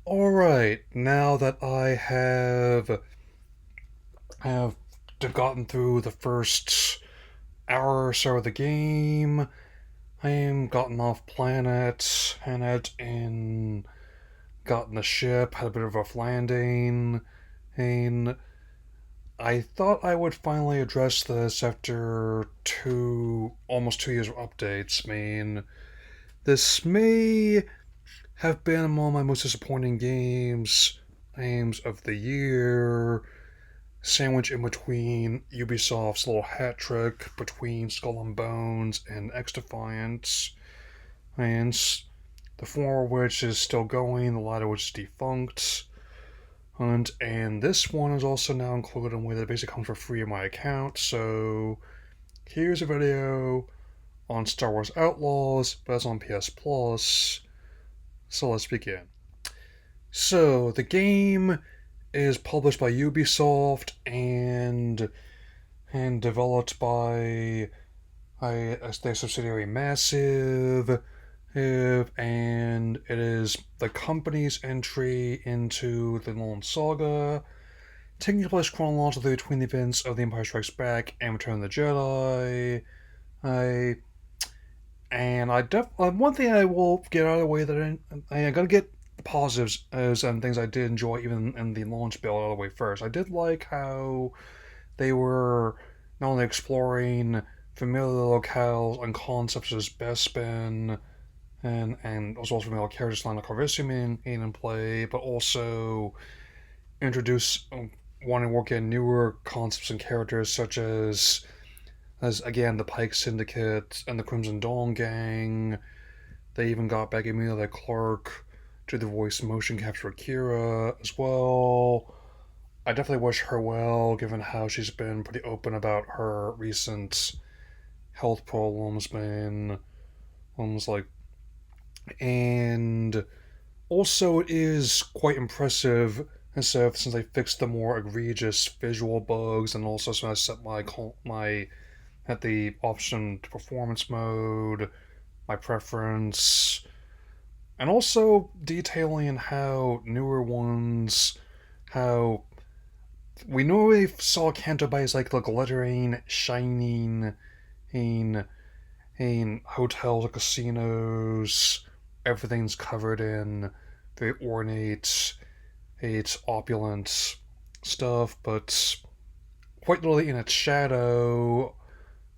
Alright, now that I have gotten through the first hour or so of the game, I am gotten off planet, and gotten the ship, had a bit of a rough landing, and I thought I would finally address this after almost 2 years of updates. I mean, this may have been among my most disappointing games of the year, sandwiched in between Ubisoft's little hat trick between Skull and Bones and X Defiance, and the former of which is still going, the latter which is defunct. And this one is also now included in a way that basically comes for free in my account. So here's a video on Star Wars Outlaws, but it's on PS Plus. So let's begin. So the game is published by Ubisoft and developed by their subsidiary Massive, and it is the company's entry into the Nolan saga, taking place chronologically between the events of The Empire Strikes Back and Return of the Jedi. I and I def one thing I will get out of the way that I gotta get the positives as and things I did enjoy even in the launch build out of the way first. I did like how they were not only exploring familiar locales and concepts such as Bespin and as well as familiar characters like Carvisium in play, but also introduce wanting to work in newer concepts and characters such as again the Pike Syndicate and the Crimson Dawn Gang. They even got back Emilia Clarke to the voice motion capture Kira as well. I definitely wish her well, given how she's been pretty open about her recent health problems, man. Almost like, and also it is quite impressive since they fixed the more egregious visual bugs, and also since I set my at the option to performance mode, my preference, and also detailing how newer ones, how we normally saw Canto Bay as like the glittering, shining, in in hotels or casinos. Everything's covered in very ornate, it's opulent stuff, but quite literally in its shadow,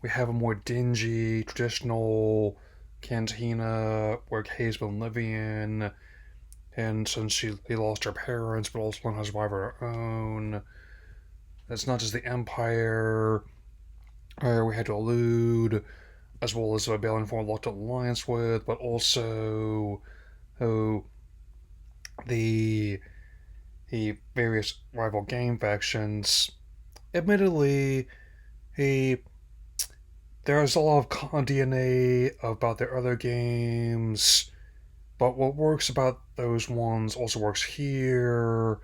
we have a more dingy, traditional cantina where Kay's been living, and since she lost her parents, but also learned how to survive on her own. It's not just the Empire we had to elude, as well as rebellion form a locked alliance with, but also oh, the various rival gang factions. Admittedly, he there's a lot of DNA about their other games, but what works about those ones also works here.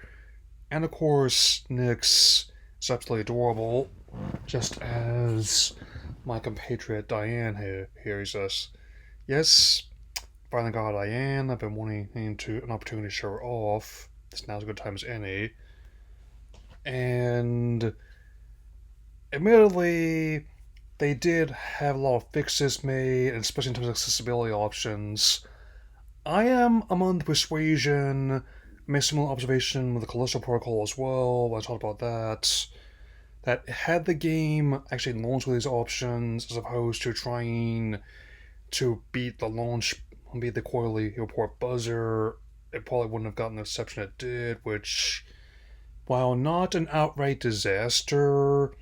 And of course, Nyx is absolutely adorable, just as my compatriot Diane here hears us. Yes, finally got Diane. I've been wanting an opportunity to show her off. This now's a good time as any. And admittedly, they did have a lot of fixes made, especially in terms of accessibility options. I am among the persuasion, made similar observation with the Callisto Protocol as well, when I talked about that had the game actually launched with these options, as opposed to trying to beat the quarterly report buzzer, it probably wouldn't have gotten the reception it did, which, while not an outright disaster,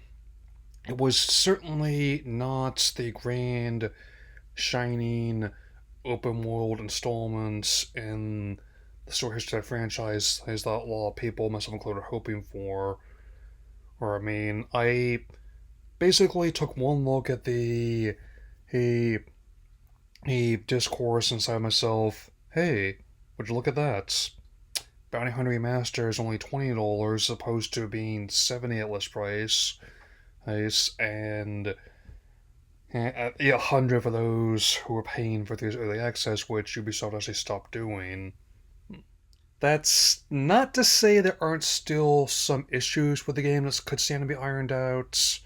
it was certainly not the grand, shining, open world installments in the story history of the franchise as that a lot of people, myself included, are hoping for. Or, I mean, I basically took one look at a, a discourse inside myself. Hey, would you look at that? Bounty Hunter Remaster is only $20 as opposed to being $70 at list price. Nice, and 100 for those who were paying for this early access, which Ubisoft actually stopped doing. That's not to say there aren't still some issues with the game that could stand to be ironed out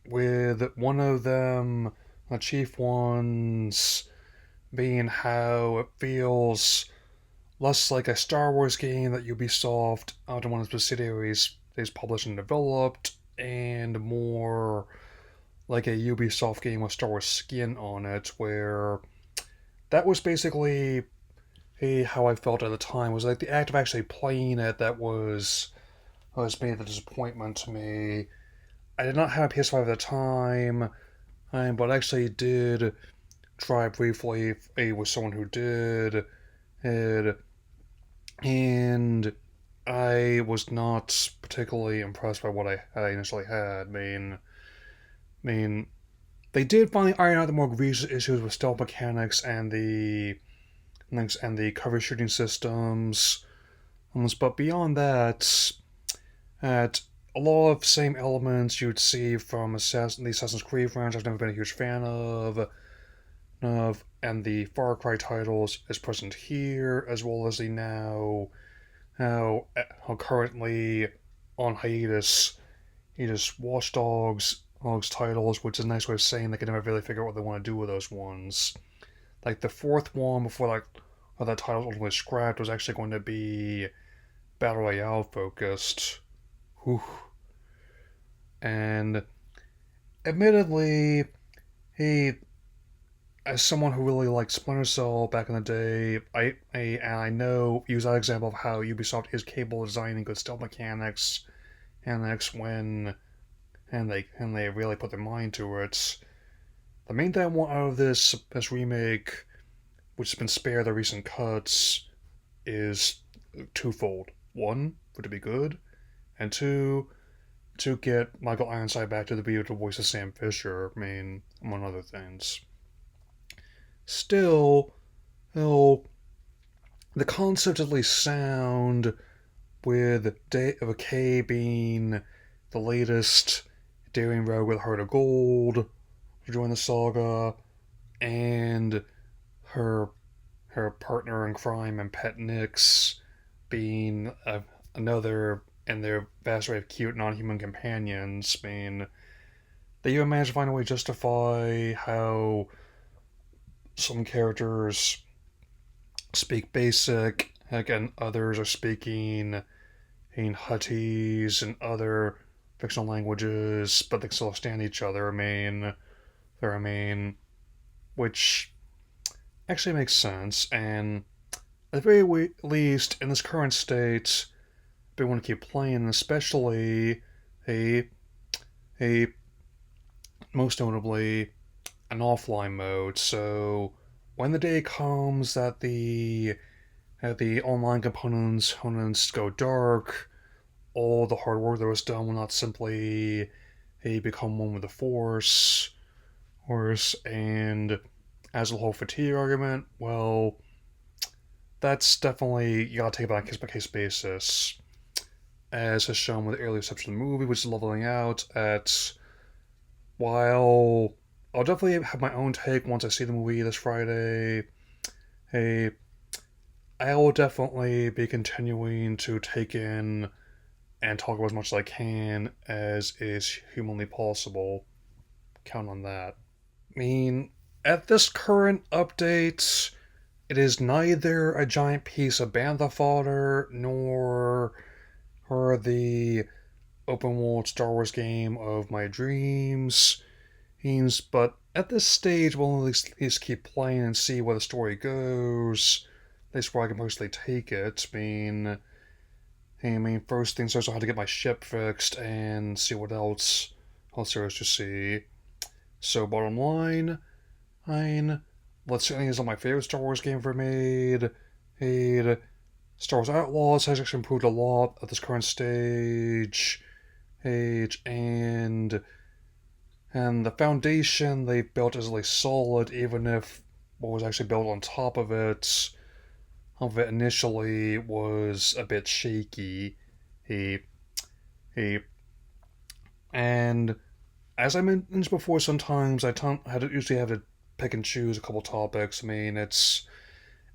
with one of them, the chief ones, being how it feels less like a Star Wars game that Ubisoft, out of one of the subsidiaries, is published and developed, and more like a Ubisoft game with Star Wars skin on it, where that was basically how I felt at the time. Was like the act of actually playing it that was made the disappointment to me. I did not have a PS5 at the time, but actually did try briefly with someone who did, and and I was not particularly impressed by what I initially had. I mean, they did finally iron out the more egregious issues with stealth mechanics and the cover shooting systems. But beyond that, at a lot of same elements you'd see from the Assassin's Creed franchise, I've never been a huge fan of, and the Far Cry titles is present here, as well as the how currently on hiatus Watch Dogs titles, which is a nice way of saying they can never really figure out what they want to do with those ones. Like the fourth one before that title was ultimately scrapped was actually going to be Battle Royale focused. Whew. And admittedly, he, as someone who really liked Splinter Cell back in the day, I know use that example of how Ubisoft is capable of designing good stealth mechanics, and when they really put their mind to it. The main thing I want out of this remake, which has been spared the recent cuts, is twofold. One, for it to be good, and two, to get Michael Ironside back to be able to voice of Sam Fisher, among other things. Still, the concept at least sound, with Day of a K being the latest daring rogue with Heart of Gold to join the saga, and her partner in crime and pet Nix being another in their vast array of cute non-human companions. They even managed to find a way to justify how some characters speak basic, and others are speaking in Huttese and other fictional languages, but they still stand each other. Which actually makes sense, and at the very least, in this current state, they want to keep playing, especially a a most notably an offline mode. So when the day comes that the online components go dark, all the hard work that was done will not simply become one with the Force, and as a whole fatigue argument, well, that's definitely, you gotta take it on a case by case basis, as is shown with the earlier section of the movie, which is leveling out at. While I'll definitely have my own take once I see the movie this Friday, hey, I will definitely be continuing to take in and talk about as much as I can as is humanly possible. Count on that. At this current update, it is neither a giant piece of bantha fodder nor the open world Star Wars game of my dreams. But at this stage, we'll at least keep playing and see where the story goes. At least where I can mostly take it. First things first, I had to get my ship fixed and see what else there is to see. So, bottom line, let's certainly is not my favorite Star Wars game ever made. Star Wars Outlaws has actually improved a lot at this current stage. And the foundation they've built is really solid, even if what was actually built on top of it initially was a bit shaky. He, he, and as I mentioned before, sometimes I usually have to pick and choose a couple topics.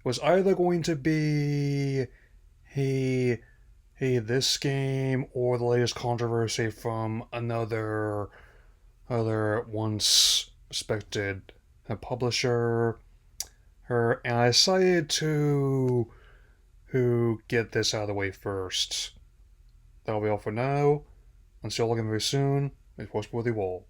was either going to be hey hey this game or the latest controversy from another other once respected publisher. And I decided to get this out of the way first. That'll be all for now. Until again very soon. It was worthy wall.